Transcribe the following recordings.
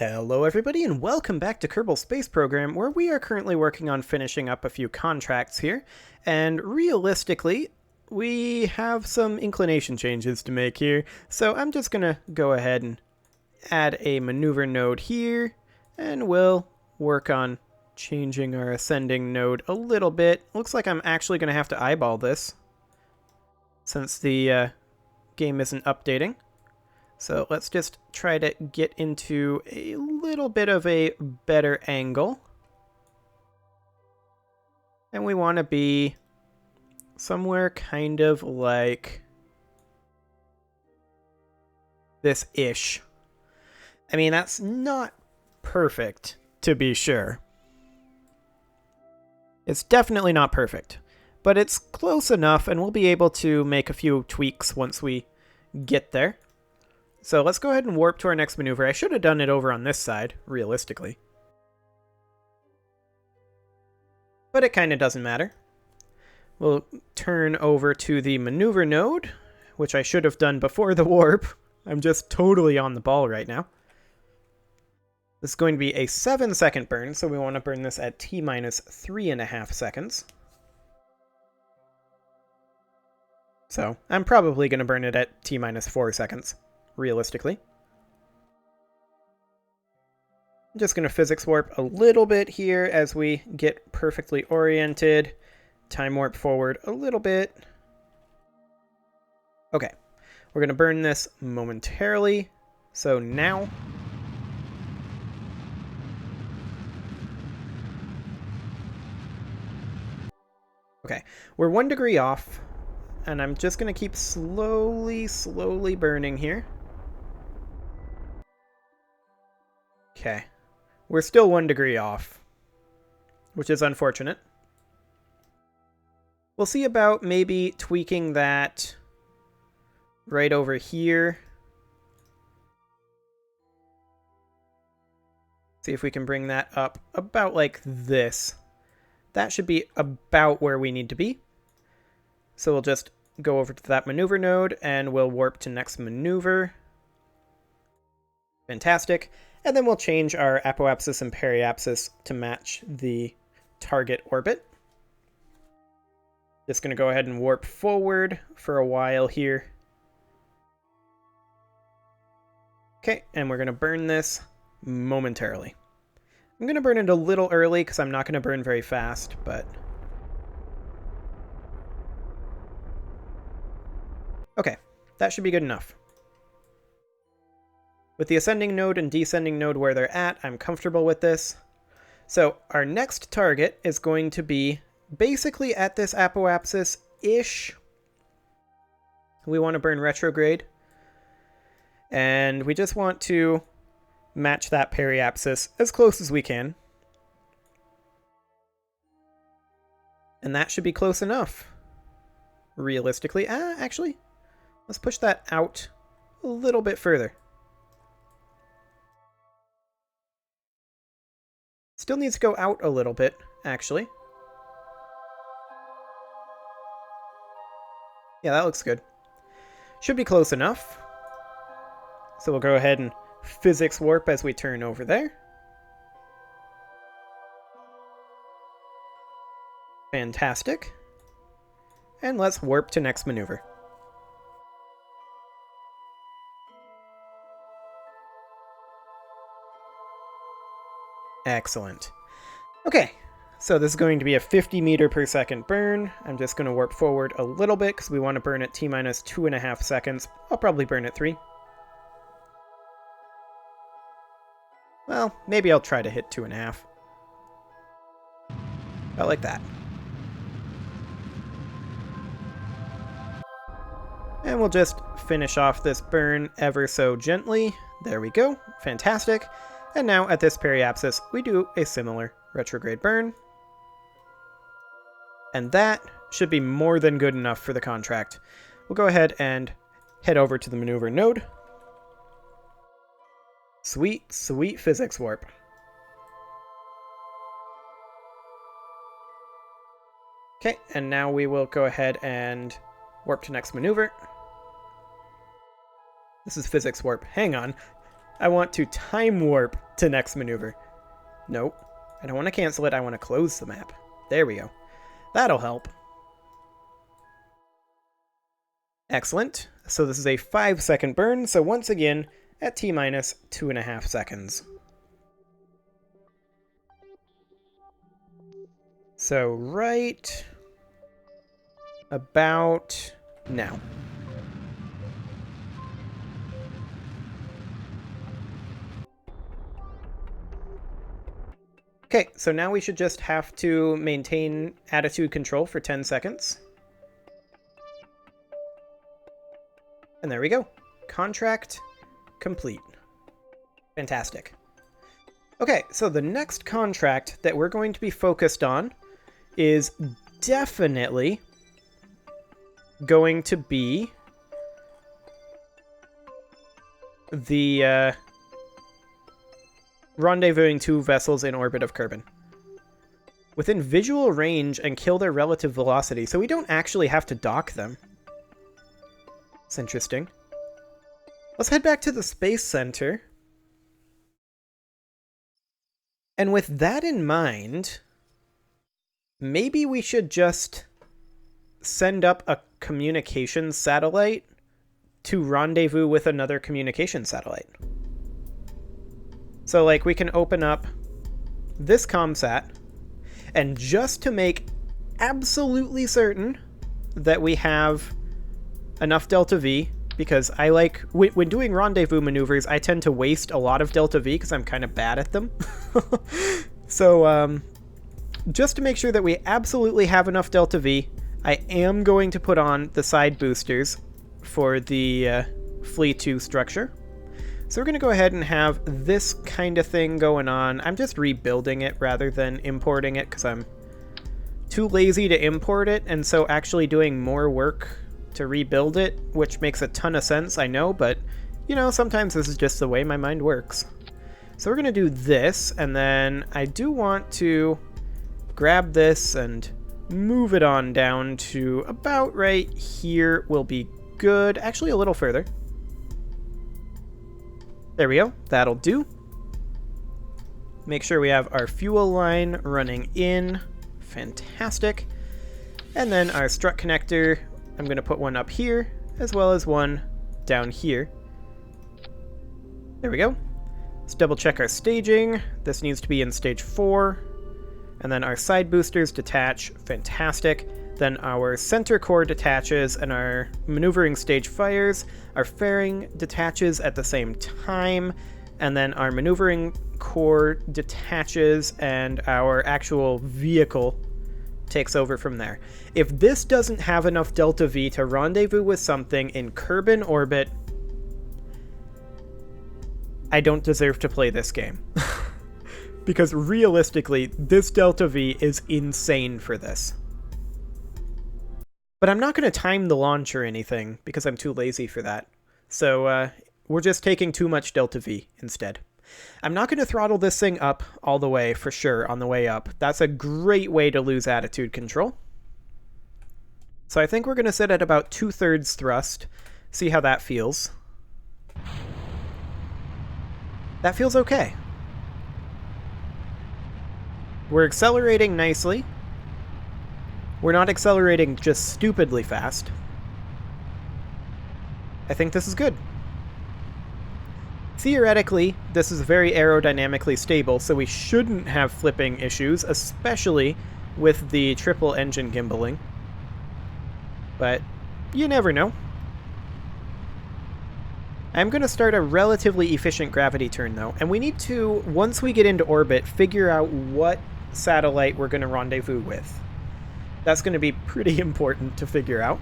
Hello everybody and welcome back to Kerbal Space Program, where we are currently working on finishing up a few contracts here, and realistically, we have some inclination changes to make here, so I'm just gonna go ahead and add a maneuver node here, and we'll work on changing our ascending node a little bit. Looks like I'm actually gonna have to eyeball this, since the game isn't updating. So let's just try to get into a little bit of a better angle. And we want to be somewhere kind of like this-ish. I mean, that's not perfect, to be sure. It's definitely not perfect, but it's close enough, and we'll be able to make a few tweaks once we get there. So let's go ahead and warp to our next maneuver. I should have done it over on this side, realistically. But it kind of doesn't matter. We'll turn over to the maneuver node, which I should have done before the warp. I'm just totally on the ball right now. This is going to be a 7-second burn, so we want to burn this at T-minus 3.5 seconds. So I'm probably going to burn it at T-minus 4 seconds. Realistically. I'm just going to physics warp a little bit here as we get perfectly oriented. Time warp forward a little bit. Okay, we're going to burn this momentarily. So now. Okay, we're 1 degree off, and I'm just going to keep slowly burning here. Okay, we're still 1 degree off, which is unfortunate. We'll see about maybe tweaking that right over here. See if we can bring that up about like this. That should be about where we need to be. So we'll just go over to that maneuver node and we'll warp to next maneuver. Fantastic. And then we'll change our apoapsis and periapsis to match the target orbit. Just going to go ahead and warp forward for a while here. Okay, and we're going to burn this momentarily. I'm going to burn it a little early because I'm not going to burn very fast, but... Okay, that should be good enough. With the ascending node and descending node where they're at, I'm comfortable with this. So our next target is going to be basically at this apoapsis-ish. We want to burn retrograde. And we just want to match that periapsis as close as we can. And that should be close enough. Realistically. Actually, let's push that out a little bit further. Still needs to go out a little bit, actually. Yeah, that looks good. Should be close enough. So we'll go ahead and physics warp as we turn over there. Fantastic. And let's warp to next maneuver. Excellent. Okay, so this is going to be a 50 meter per second burn. I'm just going to warp forward a little bit because we want to burn at T-minus 2.5 seconds. I'll probably burn at 3. Well, maybe I'll try to hit 2.5. About like that. And we'll just finish off this burn ever so gently. There we go. Fantastic. And now at this periapsis, we do a similar retrograde burn. And that should be more than good enough for the contract. We'll go ahead and head over to the maneuver node. Sweet, sweet physics warp. Okay, and now we will go ahead and warp to next maneuver. This is physics warp. Hang on. I want to time warp to next maneuver. Nope. I don't want to cancel it. I want to close the map. There we go. That'll help. Excellent. So this is a 5-second burn. So once again, at T-minus 2.5 seconds. So right about now. Okay, so now we should just have to maintain attitude control for 10 seconds. And there we go. Contract complete. Fantastic. Okay, so the next contract that we're going to be focused on is definitely going to be the rendezvousing 2 vessels in orbit of Kerbal. Within visual range and kill their relative velocity, so we don't actually have to dock them. It's interesting. Let's head back to the Space Center. And with that in mind, maybe we should just send up a communications satellite to rendezvous with another communications satellite. So, like, we can open up this comsat, and just to make absolutely certain that we have enough delta V, because I like, when doing rendezvous maneuvers, I tend to waste a lot of delta V because I'm kind of bad at them. So, just to make sure that we absolutely have enough delta V, I am going to put on the side boosters for the Flea 2 structure. So we're going to go ahead and have this kind of thing going on. I'm just rebuilding it rather than importing it because I'm too lazy to import it, and so actually doing more work to rebuild it, which makes a ton of sense, I know, but, you know, sometimes this is just the way my mind works. So we're going to do this, and then I do want to grab this and move it on down to about right here will be good. Actually, a little further. There we go. That'll do. Make sure we have our fuel line running in. Fantastic. And then our strut connector, I'm going to put one up here, as well as one down here. There we go. Let's double check our staging. This needs to be in stage 4. And then our side boosters detach. Fantastic. Then our center core detaches and our maneuvering stage fires. Our fairing detaches at the same time. And then our maneuvering core detaches and our actual vehicle takes over from there. If this doesn't have enough delta V to rendezvous with something in Kerbal orbit, I don't deserve to play this game. Because realistically, this delta V is insane for this. But I'm not going to time the launch or anything, because I'm too lazy for that. So we're just taking too much delta V instead. I'm not going to throttle this thing up all the way, for sure, on the way up. That's a great way to lose attitude control. So I think we're going to sit at about 2/3 thrust, see how that feels. That feels okay. We're accelerating nicely. We're not accelerating just stupidly fast. I think this is good. Theoretically, this is very aerodynamically stable, so we shouldn't have flipping issues, especially with the triple engine gimbaling. But you never know. I'm going to start a relatively efficient gravity turn, though, and we need to, once we get into orbit, figure out what satellite we're going to rendezvous with. That's going to be pretty important to figure out.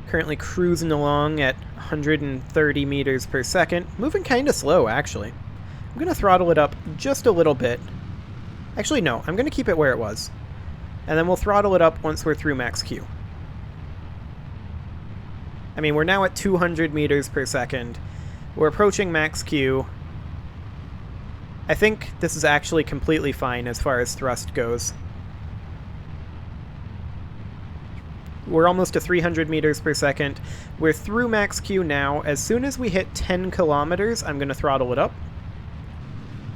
Currently cruising along at 130 meters per second. Moving kind of slow, actually. I'm going to throttle it up just a little bit. Actually, no. I'm going to keep it where it was. And then we'll throttle it up once we're through max Q. I mean, we're now at 200 meters per second. We're approaching max Q. I think this is actually completely fine as far as thrust goes. We're almost to 300 meters per second. We're through max Q now. As soon as we hit 10 kilometers, I'm going to throttle it up.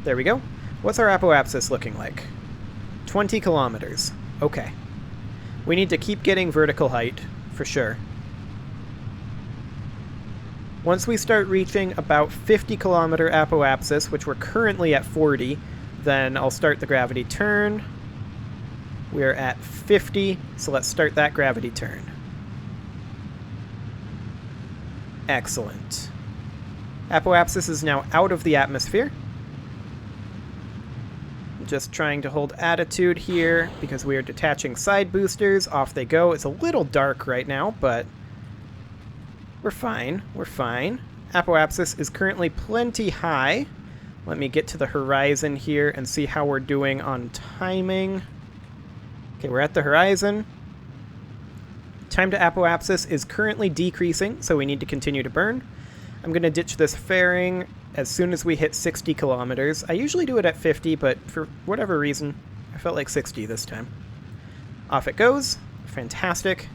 There we go. What's our apoapsis looking like? 20 kilometers. Okay. We need to keep getting vertical height, for sure. Once we start reaching about 50 kilometer apoapsis, which we're currently at 40, then I'll start the gravity turn. We're at 50, so let's start that gravity turn. Excellent. Apoapsis is now out of the atmosphere. Just trying to hold attitude here because we are detaching side boosters. Off they go. It's a little dark right now, but we're fine. We're fine. Apoapsis is currently plenty high. Let me get to the horizon here and see how we're doing on timing. Okay, we're at the horizon. Time to apoapsis is currently decreasing, so we need to continue to burn. I'm going to ditch this fairing as soon as we hit 60 kilometers. I usually do it at 50, but for whatever reason, I felt like 60 this time. Off it goes. Fantastic.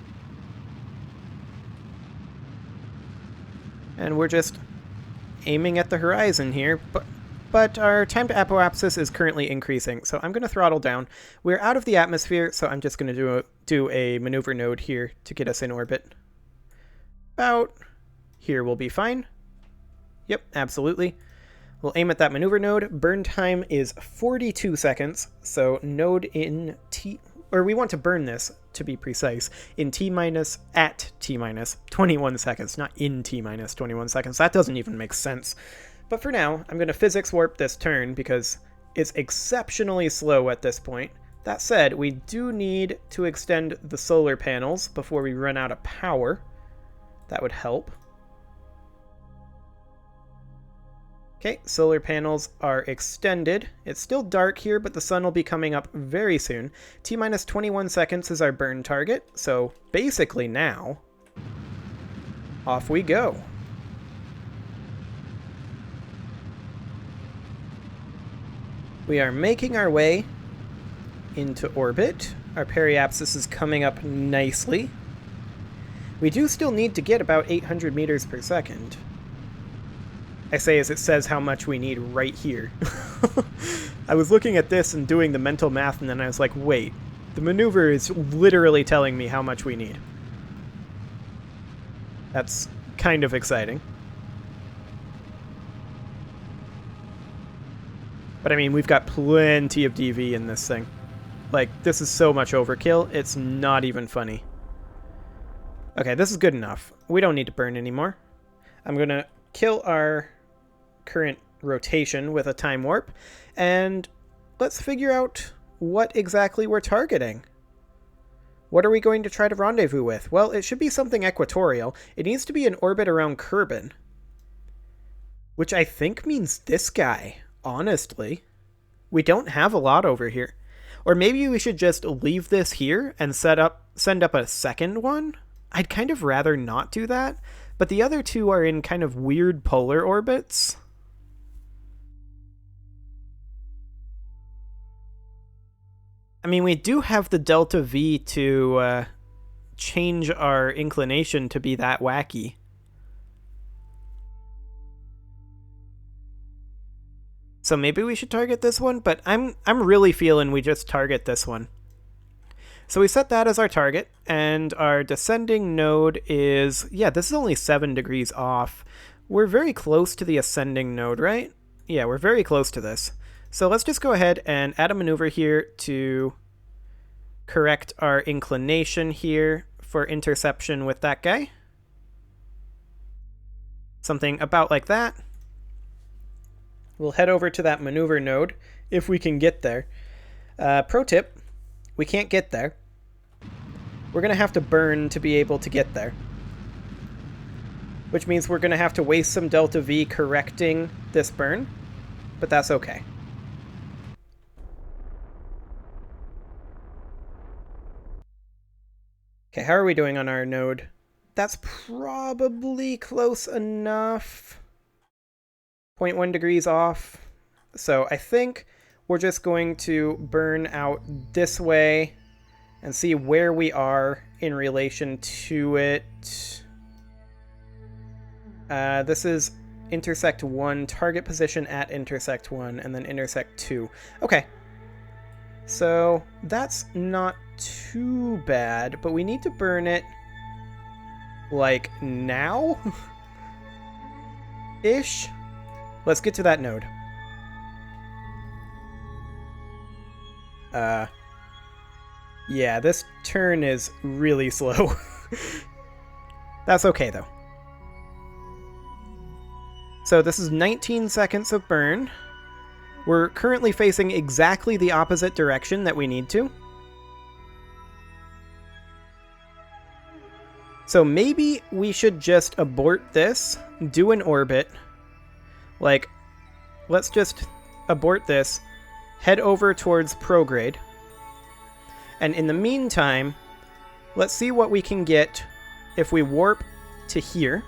And we're just aiming at the horizon here, but our time to apoapsis is currently increasing, so I'm going to throttle down. We're out of the atmosphere, so I'm just going to do a maneuver node here to get us in orbit. About here will be fine. Yep, absolutely. We'll aim at that maneuver node. Burn time is 42 seconds, so node in T... Or we want to burn this, to be precise, in T-minus, at T-minus 21 seconds, not in T-minus 21 seconds. That doesn't even make sense. But for now, I'm going to physics warp this turn because it's exceptionally slow at this point. That said, we do need to extend the solar panels before we run out of power. That would help. Okay, solar panels are extended. It's still dark here, but the sun will be coming up very soon. T-minus 21 seconds is our burn target, so basically now, off we go. We are making our way into orbit. Our periapsis is coming up nicely. We do still need to get about 800 meters per second. I say as it says how much we need right here. I was looking at this and doing the mental math, and then I was like, wait, the maneuver is literally telling me how much we need. That's kind of exciting. But I mean, we've got plenty of DV in this thing. Like, this is so much overkill, it's not even funny. Okay, this is good enough. We don't need to burn anymore. I'm gonna kill our current rotation with a time warp, and let's figure out what exactly we're targeting. What are we going to try to rendezvous with? Well, it should be something equatorial. It needs to be in orbit around Kerbal, which I think means this guy, honestly. We don't have a lot over here. Or maybe we should just leave this here and send up a second one? I'd kind of rather not do that, but the other two are in kind of weird polar orbits. I mean, we do have the delta V to change our inclination to be that wacky. So maybe we should target this one, but I'm really feeling we just target this one. So we set that as our target, and our descending node is, yeah, this is only 7 degrees off. We're very close to the ascending node, right? Yeah, we're very close to this. So let's just go ahead and add a maneuver here to correct our inclination here for interception with that guy. Something about like that. We'll head over to that maneuver node if we can get there. Pro tip, we can't get there. We're going to have to burn to be able to get there. Which means we're going to have to waste some delta V correcting this burn, but that's okay. Okay, how are we doing on our node? That's probably close enough. 0.1 degrees off. So I think we're just going to burn out this way and see where we are in relation to it. This is intersect 1, target position at intersect 1, and then intersect 2. Okay. So that's not too bad, but we need to burn it, like, now? Ish? Let's get to that node. Yeah, this turn is really slow. That's okay, though. So this is 19 seconds of burn. We're currently facing exactly the opposite direction that we need to. So maybe we should just abort this, do an orbit. Like, let's just abort this, head over towards prograde. And in the meantime, let's see what we can get if we warp to here.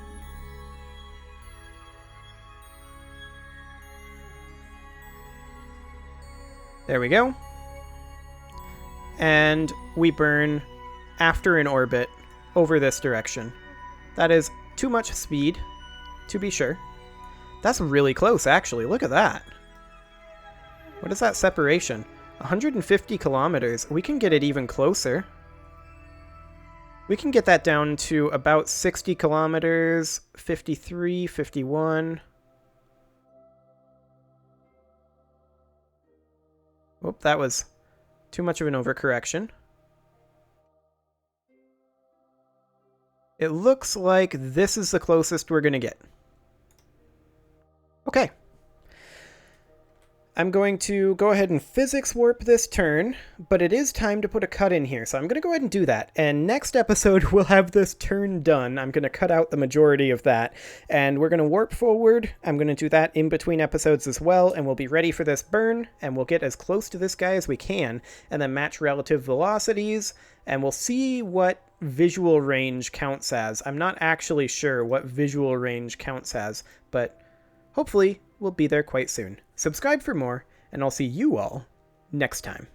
There we go. And we burn after an orbit over this direction. That is too much speed, to be sure. That's really close, actually. Look at that. What is that separation? 150 kilometers. We can get it even closer. We can get that down to about 60 kilometers, 53, 51. Oh, that was too much of an overcorrection. It looks like this is the closest we're going to get. Okay. I'm going to go ahead and physics warp this turn, but it is time to put a cut in here, so I'm going to go ahead and do that. And next episode, we'll have this turn done. I'm going to cut out the majority of that, and we're going to warp forward. I'm going to do that in between episodes as well, and we'll be ready for this burn, and we'll get as close to this guy as we can, and then match relative velocities, and we'll see what visual range counts as. I'm not actually sure what visual range counts as, but hopefully we'll be there quite soon. Subscribe for more, and I'll see you all next time.